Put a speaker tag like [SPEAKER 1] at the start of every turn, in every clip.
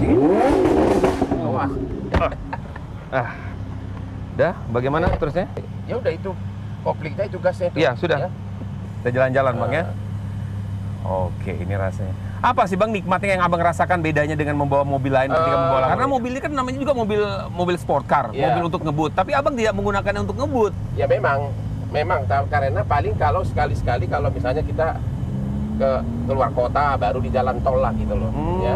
[SPEAKER 1] Oke.
[SPEAKER 2] Awas.
[SPEAKER 1] Udah, bagaimana terusnya?
[SPEAKER 2] Ya udah itu kopliknya itu gasnya itu.
[SPEAKER 1] Iya, sudah.
[SPEAKER 2] Ya.
[SPEAKER 1] Kita jalan-jalan Bang ya. Oke, ini rasanya. Apa sih Bang nikmatnya yang Abang rasakan bedanya dengan membawa mobil lain ketika membawa? Karena mobil ini kan namanya juga mobil sport car, mobil untuk ngebut. Tapi Abang tidak menggunakannya untuk ngebut.
[SPEAKER 2] Ya memang karena paling kalau sekali-sekali kalau misalnya kita ke keluar kota baru di jalan tol lah gitu loh. Ya,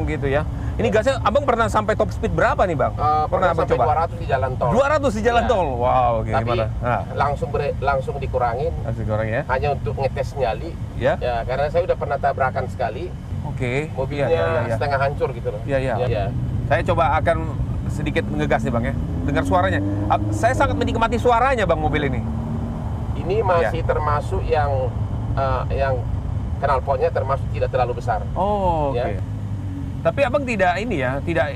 [SPEAKER 1] gitu ya. Ini gasnya Abang pernah sampai top speed berapa nih Bang?
[SPEAKER 2] Pernah
[SPEAKER 1] Abang
[SPEAKER 2] sampai
[SPEAKER 1] coba?
[SPEAKER 2] 200 di jalan tol.
[SPEAKER 1] 200 di jalan tol. Wow, oke.
[SPEAKER 2] Tapi
[SPEAKER 1] Gimana?
[SPEAKER 2] langsung dikurangin.
[SPEAKER 1] Langsung dikurangin ya.
[SPEAKER 2] Hanya untuk ngetes nyali.
[SPEAKER 1] Ya.
[SPEAKER 2] Ya, karena saya udah pernah tabrakan sekali.
[SPEAKER 1] Oke.
[SPEAKER 2] Mobilnya setengah hancur gitu loh.
[SPEAKER 1] Iya.
[SPEAKER 2] Ya.
[SPEAKER 1] Saya coba akan sedikit ngegas nih Bang ya. Dengar suaranya. Saya sangat menikmati suaranya Bang mobil ini.
[SPEAKER 2] Ini masih termasuk yang knalpotnya termasuk tidak terlalu besar.
[SPEAKER 1] Oh, oke.
[SPEAKER 2] Ya.
[SPEAKER 1] Tapi Abang tidak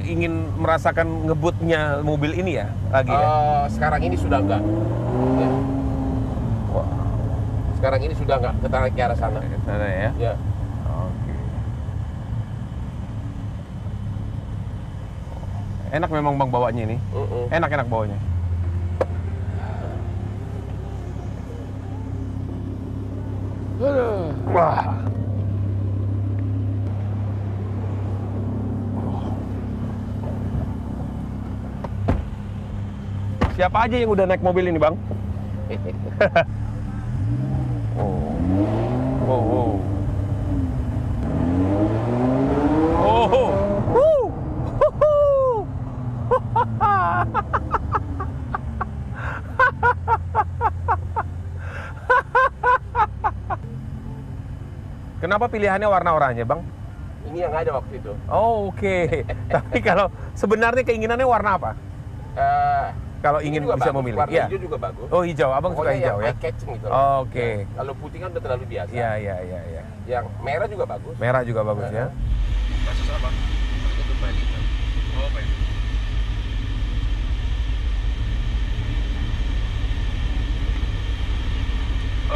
[SPEAKER 1] ingin merasakan ngebutnya mobil ini ya lagi ya?
[SPEAKER 2] Sekarang ini sudah enggak. Ya.
[SPEAKER 1] Wah.
[SPEAKER 2] Sekarang ini sudah enggak ketarik ke arah sana.
[SPEAKER 1] Ke sana ya?
[SPEAKER 2] Ya.
[SPEAKER 1] Oke. Enak memang Bang bawanya ini. Enak bawanya. Wah. Siapa aja yang udah naik mobil ini, Bang? Oh. Kenapa pilihannya warna oranye, Bang?
[SPEAKER 2] Ini yang ada waktu itu.
[SPEAKER 1] Oh, oke. Tapi kalau sebenarnya keinginannya warna apa? Kalau ingin bisa
[SPEAKER 2] bagus.
[SPEAKER 1] memilih.
[SPEAKER 2] Warna hijau juga bagus.
[SPEAKER 1] Oh, hijau. Abang suka hijau ya?
[SPEAKER 2] Eye catching gitu.
[SPEAKER 1] Oke.
[SPEAKER 2] Ya. Kalau putih kan udah terlalu biasa.
[SPEAKER 1] Iya.
[SPEAKER 2] Yang merah juga bagus.
[SPEAKER 1] Merah juga bagus ya.
[SPEAKER 2] Kasus apa? Itu Bali. Oh, Bali.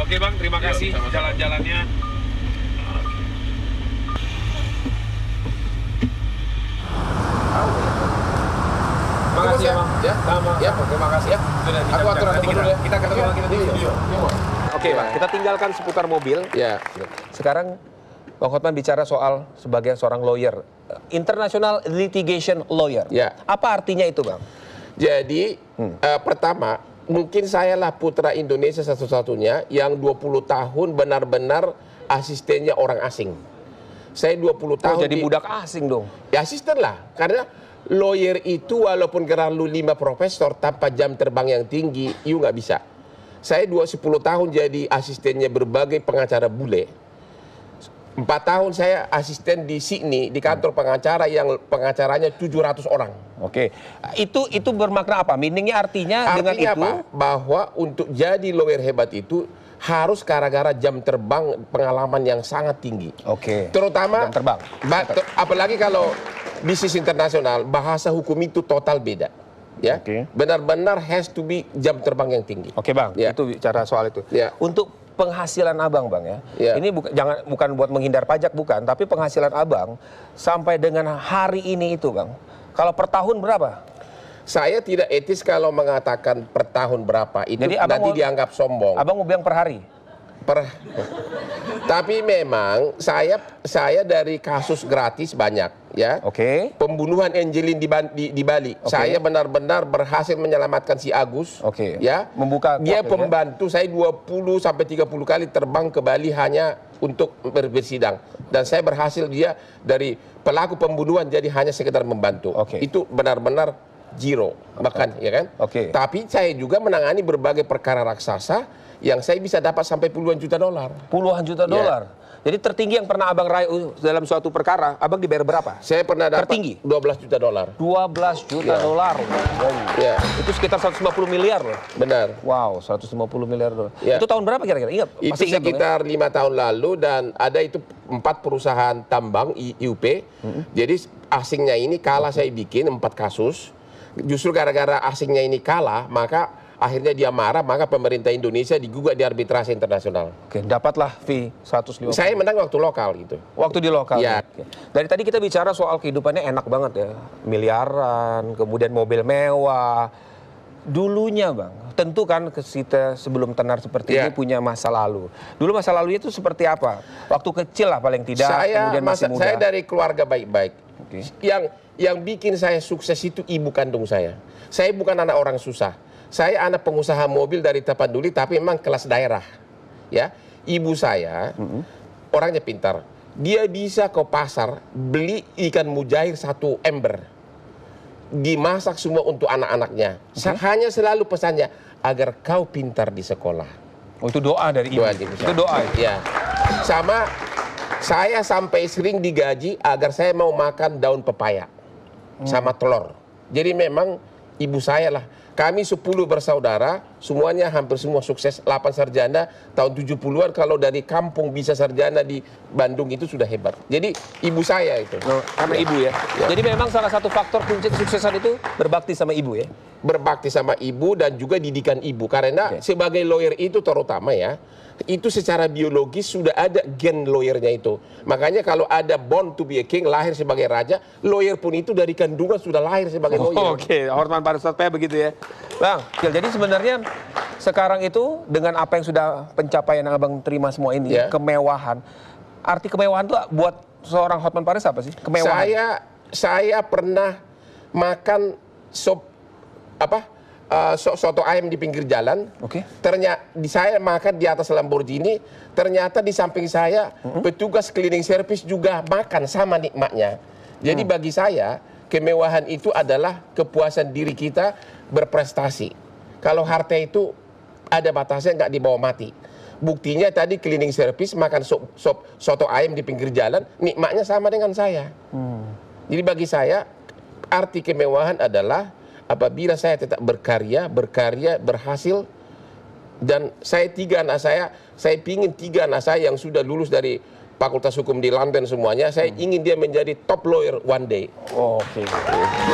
[SPEAKER 1] Oke, Bang. Terima kasih jalan-jalannya. Makasih ya, Bang.
[SPEAKER 2] Ya,
[SPEAKER 1] sama.
[SPEAKER 2] Ya, terima kasih ya.
[SPEAKER 1] Sudah,
[SPEAKER 2] Aku atur
[SPEAKER 1] kita ketemu lagi nanti. Oke,
[SPEAKER 2] Ya.
[SPEAKER 1] Bang. Kita tinggalkan seputar mobil.
[SPEAKER 2] Ya.
[SPEAKER 1] Sekarang Bang Hotman bicara soal sebagai seorang lawyer, international litigation lawyer.
[SPEAKER 2] Ya.
[SPEAKER 1] Apa artinya itu, Bang?
[SPEAKER 2] Jadi, pertama, mungkin saya lah putra Indonesia satu-satunya yang 20 tahun benar-benar asistennya orang asing. Saya 20 tahun
[SPEAKER 1] jadi budak asing dong.
[SPEAKER 2] Ya asisten lah, karena lawyer itu walaupun lu 5 profesor tanpa jam terbang yang tinggi, you nggak bisa. Saya 10 tahun jadi asistennya berbagai pengacara bule. 4 tahun saya asisten di Sydney di kantor pengacara yang pengacaranya 700 orang.
[SPEAKER 1] Oke, itu bermakna apa? Meaningnya artinya dengan itu
[SPEAKER 2] apa? Bahwa untuk jadi lawyer hebat itu harus gara-gara jam terbang pengalaman yang sangat tinggi.
[SPEAKER 1] Oke.
[SPEAKER 2] Terutama
[SPEAKER 1] jam terbang.
[SPEAKER 2] Apalagi kalau bisnis internasional, bahasa hukum itu total beda. Ya, benar-benar has to be jam terbang yang tinggi.
[SPEAKER 1] Oke, Bang,
[SPEAKER 2] ya.
[SPEAKER 1] Itu bicara soal itu.
[SPEAKER 2] Ya.
[SPEAKER 1] Untuk penghasilan Abang, Bang ya. Ini bukan buat menghindar pajak, bukan, tapi penghasilan Abang sampai dengan hari ini itu, Bang. Kalau per tahun berapa?
[SPEAKER 2] Saya tidak etis kalau mengatakan per tahun berapa. Itu
[SPEAKER 1] jadi
[SPEAKER 2] nanti dianggap sombong.
[SPEAKER 1] Abang mau bilang per hari?
[SPEAKER 2] Tapi memang saya dari kasus gratis banyak ya.
[SPEAKER 1] Oke.
[SPEAKER 2] Pembunuhan Angelin di Bali. Saya benar-benar berhasil menyelamatkan si Agus.
[SPEAKER 1] Oke.
[SPEAKER 2] Ya. Dia pembantu saya 20 sampai 30 kali terbang ke Bali hanya untuk bersidang. Dan saya berhasil dia dari pelaku pembunuhan jadi hanya sekedar membantu. Itu benar-benar zero bahkan ya kan. Tapi saya juga menangani berbagai perkara raksasa yang saya bisa dapat sampai puluhan juta dolar.
[SPEAKER 1] Puluhan juta dolar. Jadi tertinggi yang pernah Abang raih dalam suatu perkara, Abang dibayar berapa?
[SPEAKER 2] Saya pernah dapat
[SPEAKER 1] tertinggi
[SPEAKER 2] 12 juta dolar.
[SPEAKER 1] 12 juta dolar.
[SPEAKER 2] Ya.
[SPEAKER 1] Itu sekitar 150 miliar loh.
[SPEAKER 2] Benar.
[SPEAKER 1] Wow, 150 miliar dolar.
[SPEAKER 2] Ya.
[SPEAKER 1] Itu tahun berapa kira-kira? Ingat?
[SPEAKER 2] Itu sekitar 5 tahun lalu dan ada itu 4 perusahaan tambang IUP. Jadi asingnya ini kalah saya bikin 4 kasus. Justru gara-gara asingnya ini kalah, maka akhirnya dia marah, maka pemerintah Indonesia digugat di arbitrasi internasional.
[SPEAKER 1] Oke, dapatlah fee 150.
[SPEAKER 2] Saya menang waktu lokal gitu.
[SPEAKER 1] Waktu di lokal.
[SPEAKER 2] Ya.
[SPEAKER 1] Oke. Dari tadi kita bicara soal kehidupannya enak banget ya. Miliaran, kemudian mobil mewah. Dulunya Bang, tentu kan kita sebelum tenar seperti ini punya masa lalu. Dulu masa lalunya itu seperti apa? Waktu kecil lah paling tidak, kemudian masih muda.
[SPEAKER 2] Saya dari keluarga baik-baik.
[SPEAKER 1] Oke.
[SPEAKER 2] Yang bikin saya sukses itu ibu kandung saya. Saya bukan anak orang susah. Saya anak pengusaha mobil dari Tapanuli, tapi memang kelas daerah. Ya, ibu saya orangnya pintar. Dia bisa ke pasar beli ikan mujair 1 ember. Dimasak semua untuk anak-anaknya. Hanya selalu pesannya agar kau pintar di sekolah.
[SPEAKER 1] Oh, itu doa dari ibu. Itu doa.
[SPEAKER 2] Ya. Sama saya sampai sering digaji agar saya mau makan daun pepaya sama telur. Jadi memang ibu saya lah. Kami 10 bersaudara, semuanya hampir semua sukses. 8 sarjana, tahun 70-an kalau dari kampung bisa sarjana di Bandung itu sudah hebat. Jadi ibu saya itu.
[SPEAKER 1] Karena ibu ya. Jadi memang salah satu faktor kunci kesuksesan itu berbakti sama ibu ya?
[SPEAKER 2] Berbakti sama ibu dan juga didikan ibu. Karena sebagai lawyer itu terutama ya, itu secara biologis sudah ada gen lawyernya itu. Makanya kalau ada born to be a king, lahir sebagai raja, lawyer pun itu dari kandungan sudah lahir sebagai lawyer.
[SPEAKER 1] Oke, Hotman Paris Hotman begitu ya. Bang, jadi sebenarnya sekarang itu dengan apa yang sudah pencapaian yang Abang terima semua ini, kemewahan. Arti kemewahan itu buat seorang Hotman Paris apa sih? Kemewahan.
[SPEAKER 2] Saya pernah makan soto ayam di pinggir jalan. Ternyata saya makan di atas Lamborghini. Ternyata di samping saya petugas cleaning service juga makan sama nikmatnya. Jadi bagi saya kemewahan itu adalah kepuasan diri kita berprestasi. Kalau harta itu ada batasnya, nggak dibawa mati. Buktinya tadi cleaning service makan soto ayam di pinggir jalan, nikmatnya sama dengan saya. Jadi bagi saya arti kemewahan adalah apabila saya tetap berkarya, berhasil, dan saya 3 anak saya pingin 3 anak saya yang sudah lulus dari Fakultas Hukum di London semuanya, saya ingin dia menjadi top lawyer one day.
[SPEAKER 1] Oke.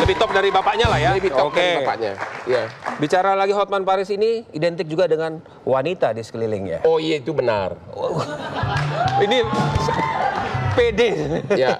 [SPEAKER 1] Lebih top dari bapaknya lah ya?
[SPEAKER 2] Lebih top dari bapaknya, ya.
[SPEAKER 1] Bicara lagi Hotman Paris ini identik juga dengan wanita di sekelilingnya.
[SPEAKER 2] Oh iya, itu benar.
[SPEAKER 1] Ini pede.
[SPEAKER 2] Ya.